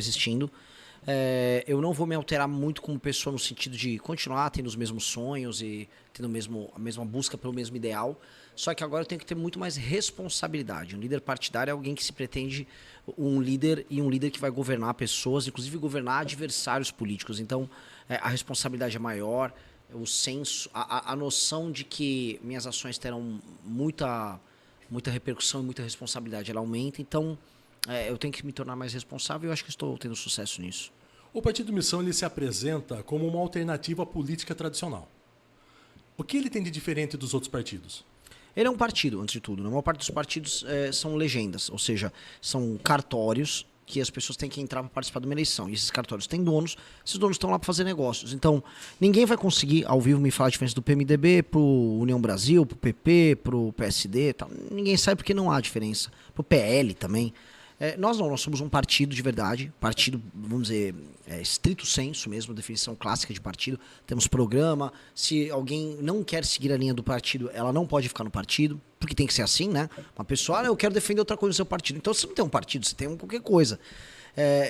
existindo. Eu não vou me alterar muito como pessoa no sentido de continuar tendo os mesmos sonhos e tendo a mesma busca pelo mesmo ideal. Só que agora eu tenho que ter muito mais responsabilidade. Um líder partidário é alguém que se pretende um líder que vai governar pessoas, inclusive governar adversários políticos. Então, a responsabilidade é maior, o senso, a noção de que minhas ações terão muita repercussão e muita responsabilidade, ela aumenta. Então, eu tenho que me tornar mais responsável e eu acho que estou tendo sucesso nisso. O Partido Missão ele se apresenta como uma alternativa política tradicional. O que ele tem de diferente dos outros partidos? Ele é um partido, antes de tudo. A maior parte dos partidos são legendas, ou seja, são cartórios que as pessoas têm que entrar para participar de uma eleição. E esses cartórios têm donos, esses donos estão lá para fazer negócios. Então, ninguém vai conseguir, ao vivo, me falar a diferença do PMDB pro União Brasil, pro PP, pro PSD. Tal. Ninguém sabe porque não há diferença. Pro PL também. Nós somos um partido de verdade, partido, vamos dizer, estrito senso mesmo, definição clássica de partido. Temos programa, se alguém não quer seguir a linha do partido, ela não pode ficar no partido, porque tem que ser assim, né? Uma pessoa, eu quero defender outra coisa no seu partido. Então você não tem um partido, você tem qualquer coisa.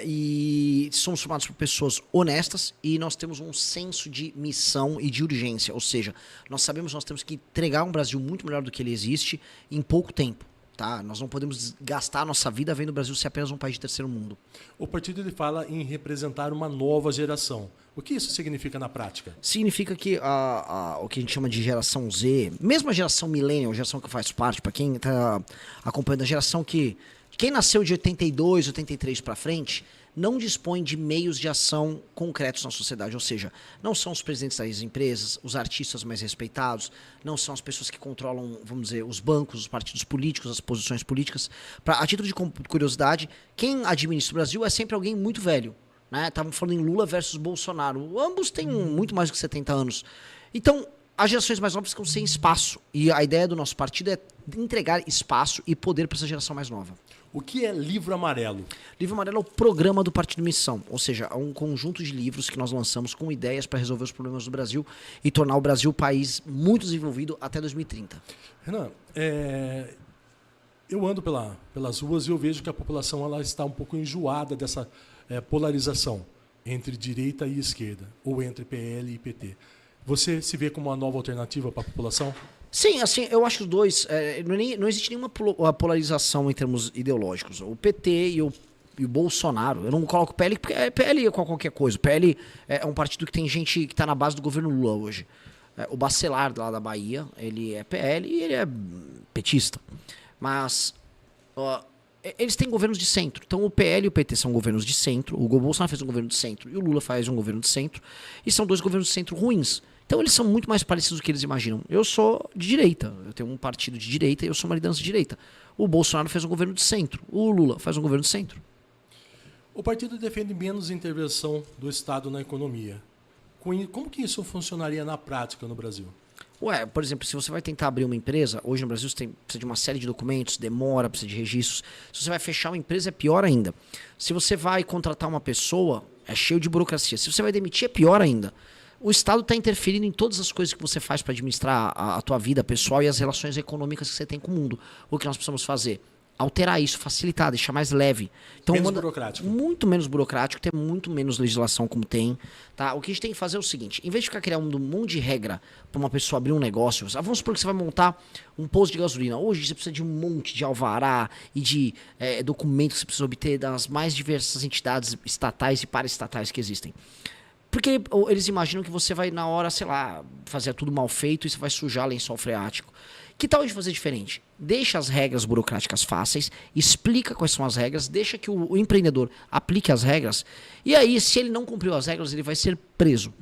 E somos formados por pessoas honestas e nós temos um senso de missão e de urgência, ou seja, nós sabemos que nós temos que entregar um Brasil muito melhor do que ele existe em pouco tempo. Tá? Nós não podemos gastar a nossa vida vendo o Brasil ser apenas um país de terceiro mundo. O partido ele fala em representar uma nova geração. O que isso significa na prática? Significa que o que a gente chama de geração Z, mesmo a geração millennial, a geração que faz parte, para quem está acompanhando a geração que... Quem nasceu de 82, 83 para frente, não dispõe de meios de ação concretos na sociedade, ou seja, não são os presidentes das empresas, os artistas mais respeitados, não são as pessoas que controlam, vamos dizer, os bancos, os partidos políticos, as posições políticas. A título de curiosidade, quem administra o Brasil é sempre alguém muito velho. Estavam falando em Lula versus Bolsonaro. Ambos têm muito mais do que 70 anos. Então, as gerações mais novas ficam sem espaço. E a ideia do nosso partido é entregar espaço e poder para essa geração mais nova. O que é Livro Amarelo? Livro Amarelo é o programa do Partido Missão, ou seja, é um conjunto de livros que nós lançamos com ideias para resolver os problemas do Brasil e tornar o Brasil um país muito desenvolvido até 2030. Renan, eu ando pelas ruas e eu vejo que a população ela está um pouco enjoada dessa polarização entre direita e esquerda, ou entre PL e PT. Você se vê como uma nova alternativa para a população? Sim, assim, eu acho que os dois... não existe nenhuma polarização em termos ideológicos. O PT e o Bolsonaro, eu não coloco o PL, porque PL é qualquer coisa. O PL é um partido que tem gente que está na base do governo Lula hoje. O Bacelar, lá da Bahia, ele é PL e ele é petista. Mas eles têm governos de centro. Então o PL e o PT são governos de centro, o Bolsonaro fez um governo de centro e o Lula faz um governo de centro. E são dois governos de centro ruins. Então eles são muito mais parecidos do que eles imaginam. Eu sou de direita, eu tenho um partido de direita e eu sou uma liderança de direita. O Bolsonaro fez um governo de centro, o Lula faz um governo de centro. O partido defende menos intervenção do Estado na economia. Como que isso funcionaria na prática no Brasil? Por exemplo, se você vai tentar abrir uma empresa, hoje no Brasil você precisa de uma série de documentos, demora, precisa de registros. Se você vai fechar uma empresa, é pior ainda. Se você vai contratar uma pessoa, é cheio de burocracia. Se você vai demitir, é pior ainda. O Estado está interferindo em todas as coisas que você faz para administrar a tua vida pessoal e as relações econômicas que você tem com o mundo. O que nós precisamos fazer? Alterar isso, facilitar, deixar mais leve. Então, menos burocrático. Muito menos burocrático, ter muito menos legislação como tem. Tá? O que a gente tem que fazer é o seguinte, em vez de ficar criando um monte de regra para uma pessoa abrir um negócio, vamos supor que você vai montar um posto de gasolina. Hoje você precisa de um monte de alvará e de documentos que você precisa obter das mais diversas entidades estatais e paraestatais que existem. Porque eles imaginam que você vai, na hora, sei lá, fazer tudo mal feito e você vai sujar lençol freático. Que tal de fazer diferente? Deixa as regras burocráticas fáceis, explica quais são as regras, deixa que o empreendedor aplique as regras, e aí, se ele não cumpriu as regras, ele vai ser preso.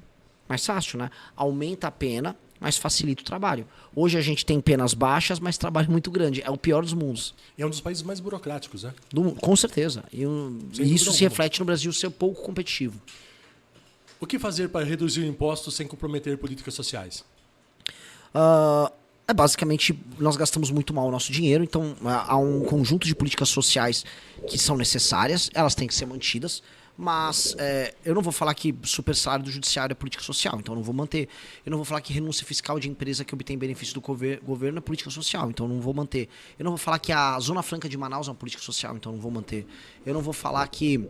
Mais fácil, né? Aumenta a pena, mas facilita o trabalho. Hoje a gente tem penas baixas, mas trabalho muito grande. É o pior dos mundos. É um dos países mais burocráticos, né? Com certeza. E isso se reflete no Brasil ser pouco competitivo. O que fazer para reduzir impostos sem comprometer políticas sociais? Basicamente, nós gastamos muito mal o nosso dinheiro, então há um conjunto de políticas sociais que são necessárias, elas têm que ser mantidas, mas eu não vou falar que super salário do judiciário é política social, então eu não vou manter. Eu não vou falar que renúncia fiscal de empresa que obtém benefício do governo é política social, então eu não vou manter. Eu não vou falar que a Zona Franca de Manaus é uma política social, então eu não vou manter. Eu não vou falar que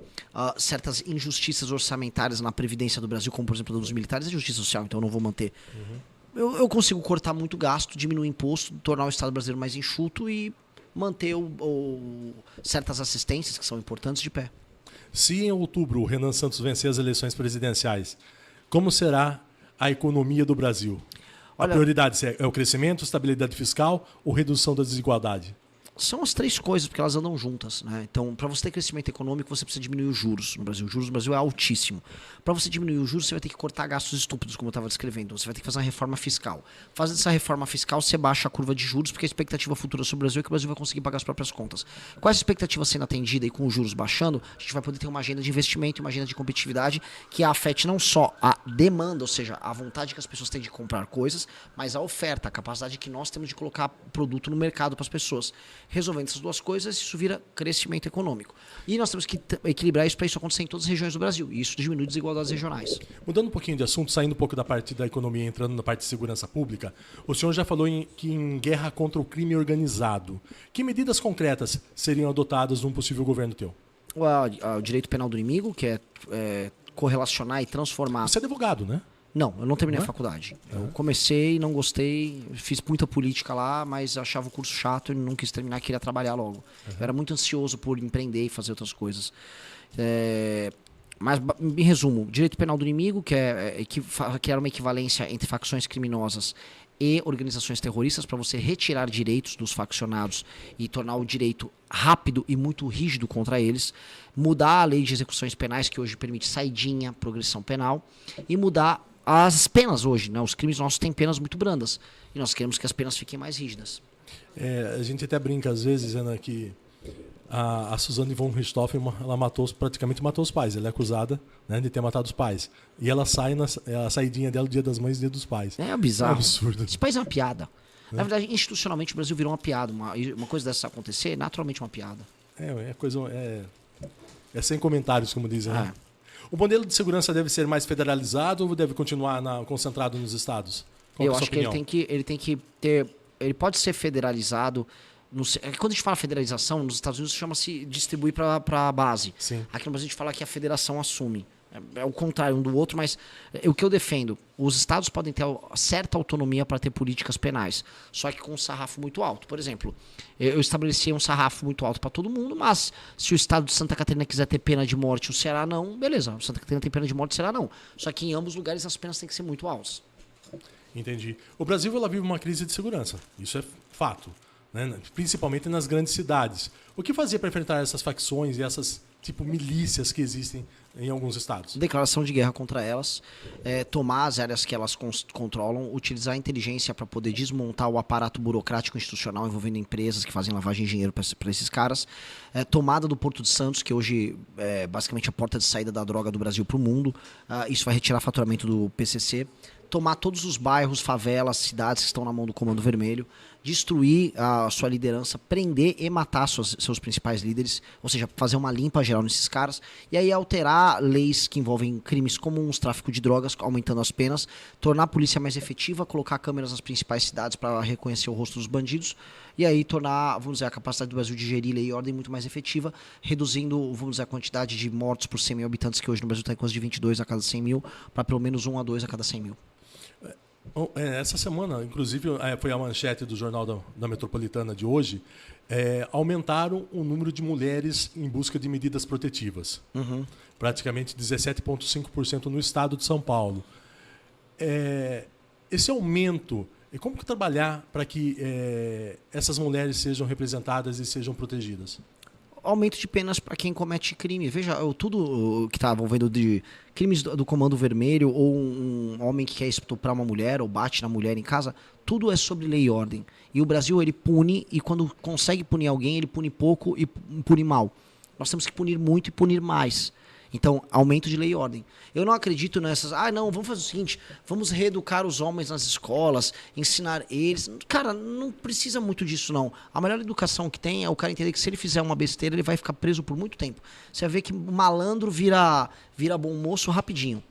certas injustiças orçamentárias na Previdência do Brasil, como por exemplo a dos militares, é justiça social, então eu não vou manter. Eu consigo cortar muito gasto, diminuir imposto, tornar o Estado brasileiro mais enxuto e manter certas assistências que são importantes de pé. Se em outubro o Renan Santos vencer as eleições presidenciais, como será a economia do Brasil? Olha, a prioridade é o crescimento, estabilidade fiscal ou redução da desigualdade? São as três coisas, porque elas andam juntas, né? Então, para você ter crescimento econômico, você precisa diminuir os juros no Brasil. Os juros no Brasil é altíssimo. Para você diminuir os juros, você vai ter que cortar gastos estúpidos, como eu estava descrevendo. Você vai ter que fazer uma reforma fiscal. Fazendo essa reforma fiscal, você baixa a curva de juros, porque a expectativa futura sobre o Brasil é que o Brasil vai conseguir pagar as próprias contas. Com essa expectativa sendo atendida e com os juros baixando, a gente vai poder ter uma agenda de investimento, uma agenda de competitividade que afete não só a demanda, ou seja, a vontade que as pessoas têm de comprar coisas, mas a oferta, a capacidade que nós temos de colocar produto no mercado para as pessoas. Resolvendo essas duas coisas, isso vira crescimento econômico. E nós temos que equilibrar isso para isso acontecer em todas as regiões do Brasil. E isso diminui desigualdades regionais. Mudando um pouquinho de assunto, saindo um pouco da parte da economia, entrando na parte de segurança pública, o senhor já falou que em guerra contra o crime organizado. Que medidas concretas seriam adotadas num possível governo teu? O direito penal do inimigo, que é correlacionar e transformar... Você é advogado, né? Não, eu não terminei a faculdade. Eu comecei, não gostei, fiz muita política lá, mas achava o curso chato e não quis terminar, queria trabalhar logo. Eu era muito ansioso por empreender e fazer outras coisas. Mas, em resumo, direito penal do inimigo, que era uma equivalência entre facções criminosas e organizações terroristas, para você retirar direitos dos faccionados e tornar o direito rápido e muito rígido contra eles, mudar a lei de execuções penais, que hoje permite saidinha, progressão penal, e mudar as penas hoje, né? Os crimes nossos têm penas muito brandas e nós queremos que as penas fiquem mais rígidas. A gente até brinca às vezes, Ana, que a Suzane von Richthofen, ela praticamente matou os pais. Ela é acusada, né, de ter matado os pais. E ela sai a saidinha dela, Dia das Mães e Dia dos Pais. É bizarro. É um absurdo. Esse país é uma piada. Na verdade, institucionalmente, o Brasil virou uma piada. Uma coisa dessa acontecer é naturalmente uma piada. É sem comentários, como dizem, né? O modelo de segurança deve ser mais federalizado ou deve continuar concentrado nos estados? Eu acho que ele tem que ter... Ele pode ser federalizado... Quando a gente fala federalização, nos Estados Unidos chama-se distribuir para a base. Sim. Aqui no Brasil a gente fala que a federação assume. É o contrário um do outro, mas o que eu defendo, os estados podem ter certa autonomia para ter políticas penais, só que com um sarrafo muito alto. Por exemplo, eu estabeleci um sarrafo muito alto para todo mundo, mas se o estado de Santa Catarina quiser ter pena de morte, o Ceará não, beleza. O Santa Catarina tem pena de morte, o Ceará não. Só que em ambos lugares as penas têm que ser muito altas. Entendi. O Brasil vive uma crise de segurança, isso é fato, né? Principalmente nas grandes cidades. O que fazer para enfrentar essas facções e essas milícias que existem em alguns estados? Declaração de guerra contra elas, tomar as áreas que elas controlam, utilizar a inteligência para poder desmontar o aparato burocrático institucional envolvendo empresas que fazem lavagem de dinheiro para esses caras, tomada do Porto de Santos, que hoje é basicamente a porta de saída da droga do Brasil para o mundo, isso vai retirar faturamento do PCC, tomar todos os bairros, favelas, cidades que estão na mão do Comando Vermelho, destruir a sua liderança, prender e matar seus principais líderes, ou seja, fazer uma limpa geral nesses caras, e aí alterar leis que envolvem crimes comuns, tráfico de drogas, aumentando as penas, tornar a polícia mais efetiva, colocar câmeras nas principais cidades para reconhecer o rosto dos bandidos, e aí tornar, vamos dizer, a capacidade do Brasil de gerir lei e ordem muito mais efetiva, reduzindo, vamos dizer, a quantidade de mortos por 100 mil habitantes, que hoje no Brasil está em coisa de 22 a cada 100 mil, para pelo menos 1 a 2 a cada 100 mil. Essa semana, inclusive, foi a manchete do Jornal da Metropolitana de hoje, aumentaram o número de mulheres em busca de medidas protetivas. Praticamente 17,5% no estado de São Paulo. Esse aumento, como que trabalhar para que essas mulheres sejam representadas e sejam protegidas? Aumento de penas para quem comete crime. Veja, tudo que está envolvendo de crimes do Comando Vermelho ou um homem que quer estuprar uma mulher ou bate na mulher em casa, tudo é sobre lei e ordem. E o Brasil, ele pune, e quando consegue punir alguém, ele pune pouco e pune mal. Nós temos que punir muito e punir mais. Então, aumento de lei e ordem. Eu não acredito nessas... não, vamos fazer o seguinte, vamos reeducar os homens nas escolas, ensinar eles... Cara, não precisa muito disso, não. A melhor educação que tem é o cara entender que se ele fizer uma besteira, ele vai ficar preso por muito tempo. Você vai ver que o malandro vira bom moço rapidinho.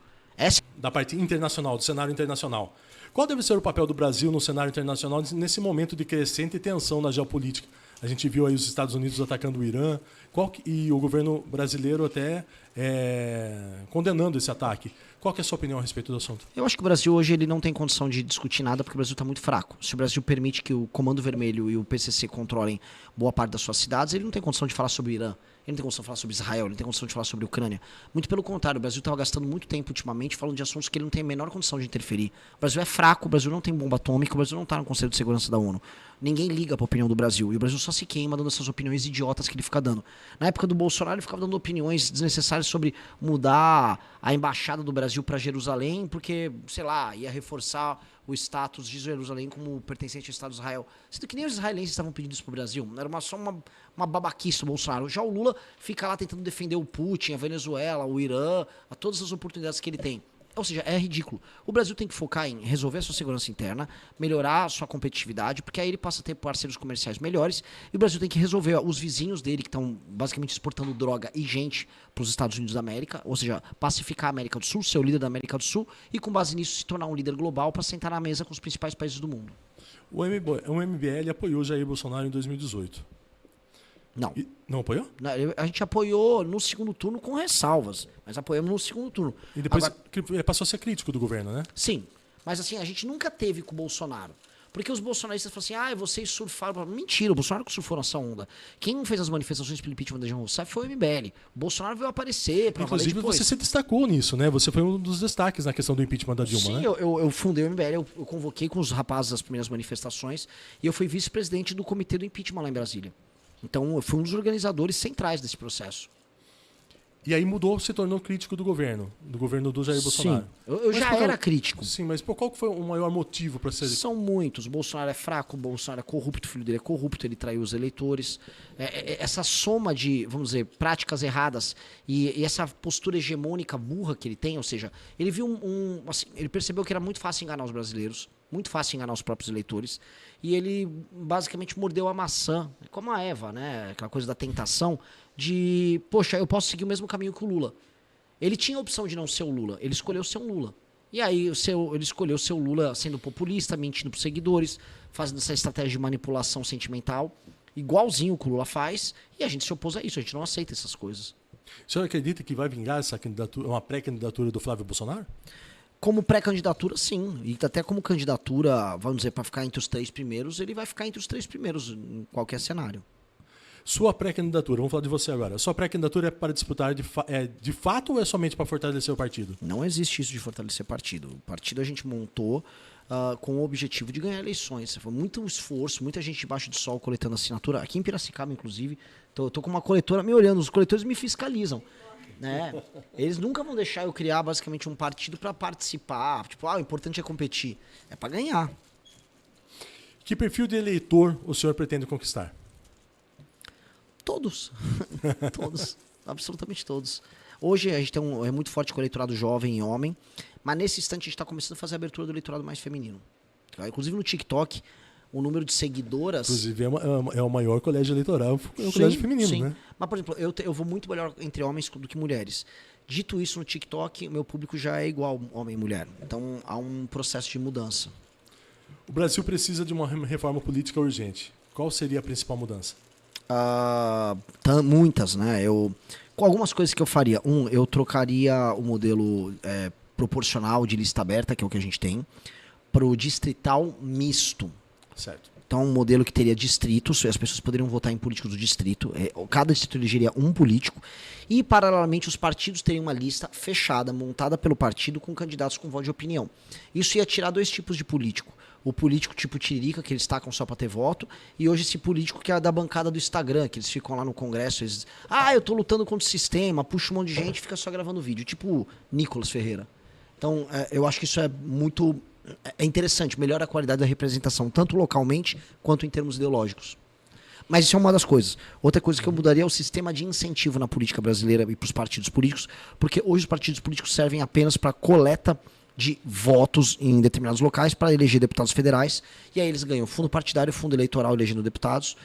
Da parte internacional, do cenário internacional. Qual deve ser o papel do Brasil no cenário internacional nesse momento de crescente tensão na geopolítica? A gente viu aí os Estados Unidos atacando o Irã e o governo brasileiro até condenando esse ataque. Qual que é a sua opinião a respeito do assunto? Eu acho que o Brasil hoje ele não tem condição de discutir nada porque o Brasil está muito fraco. Se o Brasil permite que o Comando Vermelho e o PCC controlem boa parte das suas cidades, ele não tem condição de falar sobre o Irã. Ele não tem condição de falar sobre Israel, ele não tem condição de falar sobre a Ucrânia. Muito pelo contrário, o Brasil estava gastando muito tempo ultimamente falando de assuntos que ele não tem a menor condição de interferir. O Brasil é fraco, o Brasil não tem bomba atômica, o Brasil não está no Conselho de Segurança da ONU. Ninguém liga para a opinião do Brasil. E o Brasil só se queima dando essas opiniões idiotas que ele fica dando. Na época do Bolsonaro, ele ficava dando opiniões desnecessárias sobre mudar a embaixada do Brasil para Jerusalém, porque, sei lá, ia reforçar o status de Jerusalém como pertencente ao Estado de Israel. Sendo que nem os israelenses estavam pedindo isso pro Brasil. Era só uma babaquice do Bolsonaro. Já o Lula fica lá tentando defender o Putin, a Venezuela, o Irã, a todas as oportunidades que ele tem. Ou seja, é ridículo. O Brasil tem que focar em resolver a sua segurança interna, melhorar a sua competitividade, porque aí ele passa a ter parceiros comerciais melhores, e o Brasil tem que resolver os vizinhos dele, que estão basicamente exportando droga e gente para os Estados Unidos da América, ou seja, pacificar a América do Sul, ser o líder da América do Sul, e com base nisso se tornar um líder global para sentar na mesa com os principais países do mundo. O MBL apoiou Jair Bolsonaro em 2018. Não. Não apoiou? A gente apoiou no segundo turno com ressalvas, mas apoiamos no segundo turno. E depois passou a ser crítico do governo, né? Sim, mas assim, a gente nunca teve com o Bolsonaro. Porque os bolsonaristas falam assim, vocês surfaram... Mentira, o Bolsonaro que surfou nessa onda. Quem fez as manifestações pelo impeachment da Dilma Rousseff foi o MBL. O Bolsonaro veio aparecer para valer depois. Inclusive, você se destacou nisso, né? Você foi um dos destaques na questão do impeachment da Dilma, Sim, né? eu fundei o MBL, eu convoquei com os rapazes as primeiras manifestações e eu fui vice-presidente do comitê do impeachment lá em Brasília. Então, eu fui um dos organizadores centrais desse processo. E aí mudou, se tornou crítico do governo do Jair Bolsonaro. Sim, eu já era crítico. Sim, mas qual que foi o maior motivo para ser... São muitos. O Bolsonaro é fraco, o Bolsonaro é corrupto, o filho dele é corrupto, ele traiu os eleitores. Essa soma de, vamos dizer, práticas erradas e essa postura hegemônica burra que ele tem, ou seja, ele viu assim, ele percebeu que era muito fácil enganar os brasileiros, muito fácil enganar os próprios eleitores, e ele basicamente mordeu a maçã, como a Eva, né? Aquela coisa da tentação de, poxa, eu posso seguir o mesmo caminho que o Lula. Ele tinha a opção de não ser o Lula, ele escolheu ser um Lula. E aí ele escolheu ser o Lula sendo populista, mentindo para os seguidores, fazendo essa estratégia de manipulação sentimental, igualzinho o que o Lula faz, e a gente se opôs a isso, a gente não aceita essas coisas. O senhor acredita que vai vingar essa candidatura, uma pré-candidatura do Flávio Bolsonaro? Como pré-candidatura, sim. E até como candidatura, vamos dizer, para ficar entre os 3 primeiros, ele vai ficar entre os 3 primeiros em qualquer cenário. Sua pré-candidatura, vamos falar de você agora. Sua pré-candidatura é para disputar de fato ou é somente para fortalecer o partido? Não existe isso de fortalecer partido. O partido a gente montou com o objetivo de ganhar eleições. Foi muito esforço, muita gente debaixo do sol coletando assinatura. Aqui em Piracicaba, inclusive, tô com uma coletora me olhando. Os coletores me fiscalizam. Né? Eles nunca vão deixar eu criar basicamente um partido para participar. Tipo, o importante é competir. É para ganhar. Que perfil de eleitor o senhor pretende conquistar? Todos. Todos. Absolutamente todos. Hoje a gente tem é muito forte com o eleitorado jovem e homem, mas nesse instante a gente está começando a fazer a abertura do eleitorado mais feminino. Inclusive no TikTok, o número de seguidoras... Inclusive é o maior colégio eleitoral, é o colégio feminino, sim. Né? Mas, por exemplo, eu vou muito melhor entre homens do que mulheres. Dito isso, no TikTok, o meu público já é igual homem e mulher. Então, há um processo de mudança. O Brasil precisa de uma reforma política urgente. Qual seria a principal mudança? Muitas, né? Com algumas coisas que eu faria. Eu trocaria o modelo proporcional de lista aberta, que é o que a gente tem, para o distrital misto. Certo. Então, um modelo que teria distritos, as pessoas poderiam votar em políticos do distrito, cada distrito elegeria um político, e, paralelamente, os partidos teriam uma lista fechada, montada pelo partido, com candidatos com voto de opinião. Isso ia tirar 2 tipos de político. O político tipo Tiririca, que eles tacam só para ter voto, e hoje esse político que é da bancada do Instagram, que eles ficam lá no Congresso, eles eu tô lutando contra o sistema, puxa um monte de gente e fica só gravando vídeo, tipo Nicolas Ferreira. Então, eu acho que isso é muito... É interessante, melhora a qualidade da representação, tanto localmente quanto em termos ideológicos. Mas isso é uma das coisas. Outra coisa que eu mudaria é o sistema de incentivo na política brasileira e para os partidos políticos, porque hoje os partidos políticos servem apenas para coleta de votos em determinados locais para eleger deputados federais, e aí eles ganham fundo partidário, fundo eleitoral elegendo deputados,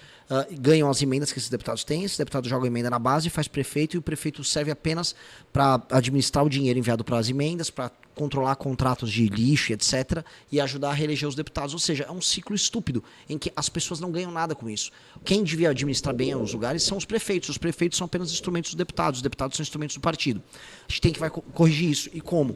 ganham as emendas que esses deputados têm, esses deputados jogam emenda na base, faz prefeito, e o prefeito serve apenas para administrar o dinheiro enviado para as emendas, para controlar contratos de lixo, etc., e ajudar a reeleger os deputados. Ou seja, é um ciclo estúpido, em que as pessoas não ganham nada com isso. Quem devia administrar bem os lugares são os prefeitos são apenas instrumentos dos deputados, os deputados são instrumentos do partido. A gente tem que vai corrigir isso. E como?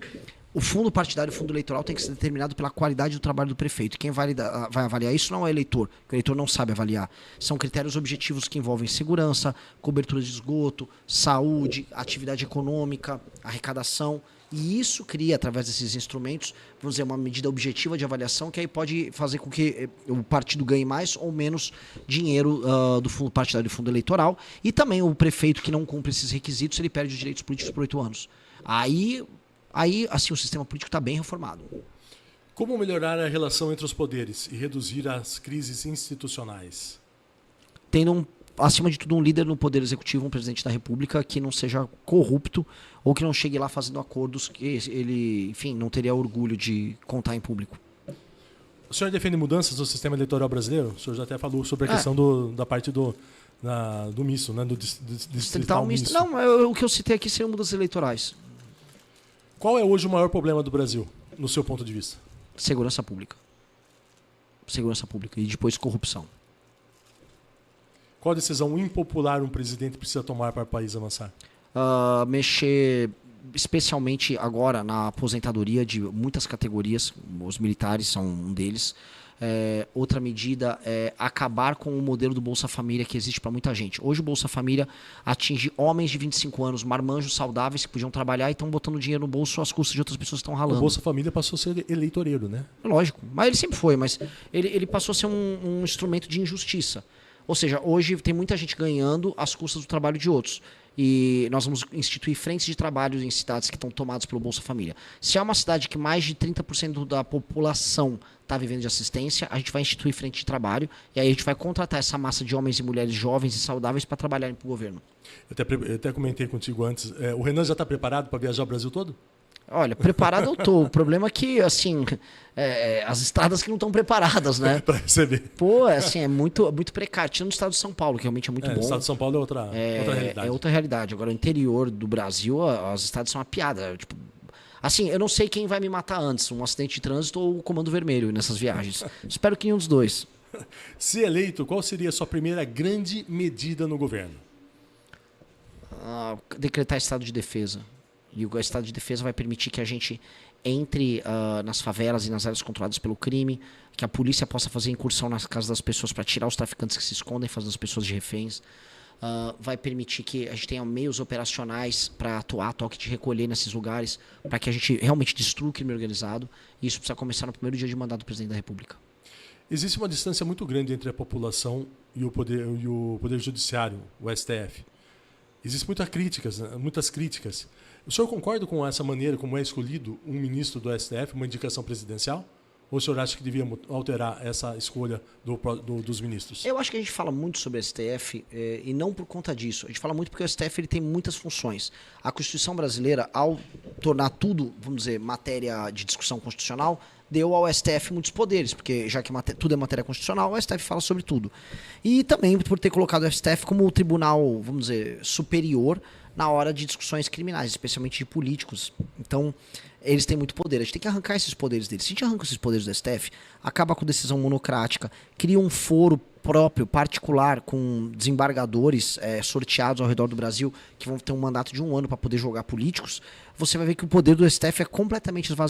O fundo partidário e o fundo eleitoral tem que ser determinado pela qualidade do trabalho do prefeito. Quem vai avaliar isso não é o eleitor, porque o eleitor não sabe avaliar. São critérios objetivos que envolvem segurança, cobertura de esgoto, saúde, atividade econômica, arrecadação. E isso cria, através desses instrumentos, vamos dizer, uma medida objetiva de avaliação que aí pode fazer com que o partido ganhe mais ou menos dinheiro do fundo partidário e fundo eleitoral. E também o prefeito que não cumpre esses requisitos, ele perde os direitos políticos por 8 anos. Aí, assim, o sistema político está bem reformado. Como melhorar a relação entre os poderes e reduzir as crises institucionais? Tendo, acima de tudo, um líder no poder executivo, um presidente da República, que não seja corrupto ou que não chegue lá fazendo acordos que ele, enfim, não teria orgulho de contar em público. O senhor defende mudanças no sistema eleitoral brasileiro? O senhor já até falou sobre a questão da parte do misto, né? Do distrital misto. Não, o que eu citei aqui seriam mudanças eleitorais. Qual é hoje o maior problema do Brasil, no seu ponto de vista? Segurança pública. Segurança pública e depois corrupção. Qual decisão impopular um presidente precisa tomar para o país avançar? Mexer, especialmente agora, na aposentadoria de muitas categorias. Os militares são um deles. Outra medida é acabar com o modelo do Bolsa Família que existe para muita gente. Hoje o Bolsa Família atinge homens de 25 anos, marmanjos saudáveis que podiam trabalhar e estão botando dinheiro no bolso às custas de outras pessoas que estão ralando. O Bolsa Família passou a ser eleitoreiro, né? Lógico, mas ele sempre foi, mas ele passou a ser um instrumento de injustiça. Ou seja, hoje tem muita gente ganhando às custas do trabalho de outros. E nós vamos instituir frentes de trabalho em cidades que estão tomadas pelo Bolsa Família. Se é uma cidade que mais de 30% da população está vivendo de assistência, a gente vai instituir frente de trabalho e aí a gente vai contratar essa massa de homens e mulheres jovens e saudáveis para trabalharem para o governo. Eu até comentei contigo antes, o Renan já está preparado para viajar o Brasil todo? Olha, preparado eu tô. O problema é que, assim, as estradas que não estão preparadas, né? Para receber. Pô, assim, é muito precário. Tirando o estado de São Paulo, que realmente é muito bom. O estado de São Paulo é outra realidade. É outra realidade. Agora, o interior do Brasil, as estradas são uma piada. Tipo, assim, eu não sei quem vai me matar antes, um acidente de trânsito ou o Comando Vermelho nessas viagens. Espero que nenhum dos dois. Se eleito, qual seria a sua primeira grande medida no governo? Decretar estado de defesa. E o estado de defesa vai permitir que a gente entre nas favelas e nas áreas controladas pelo crime, que a polícia possa fazer incursão nas casas das pessoas para tirar os traficantes que se escondem, fazendo as pessoas de reféns. Vai permitir que a gente tenha meios operacionais para atuar, toque de recolher nesses lugares, para que a gente realmente destrua o crime organizado. E isso precisa começar no primeiro dia de mandato do presidente da República. Existe uma distância muito grande entre a população e o poder judiciário, o STF. Existem muitas críticas. O senhor concorda com essa maneira como é escolhido um ministro do STF, uma indicação presidencial? Ou o senhor acha que devíamos alterar essa escolha dos ministros? Eu acho que a gente fala muito sobre o STF e não por conta disso. A gente fala muito porque o STF ele tem muitas funções. A Constituição brasileira, ao tornar tudo, vamos dizer, matéria de discussão constitucional, deu ao STF muitos poderes, porque já que tudo é matéria constitucional, o STF fala sobre tudo. E também por ter colocado o STF como o tribunal, vamos dizer, superior na hora de discussões criminais, especialmente de políticos. Então, eles têm muito poder. A gente tem que arrancar esses poderes deles. Se a gente arranca esses poderes do STF, acaba com decisão monocrática, cria um foro próprio, particular, com desembargadores sorteados ao redor do Brasil, que vão ter um mandato de 1 ano para poder julgar políticos, você vai ver que o poder do STF é completamente esvaziado.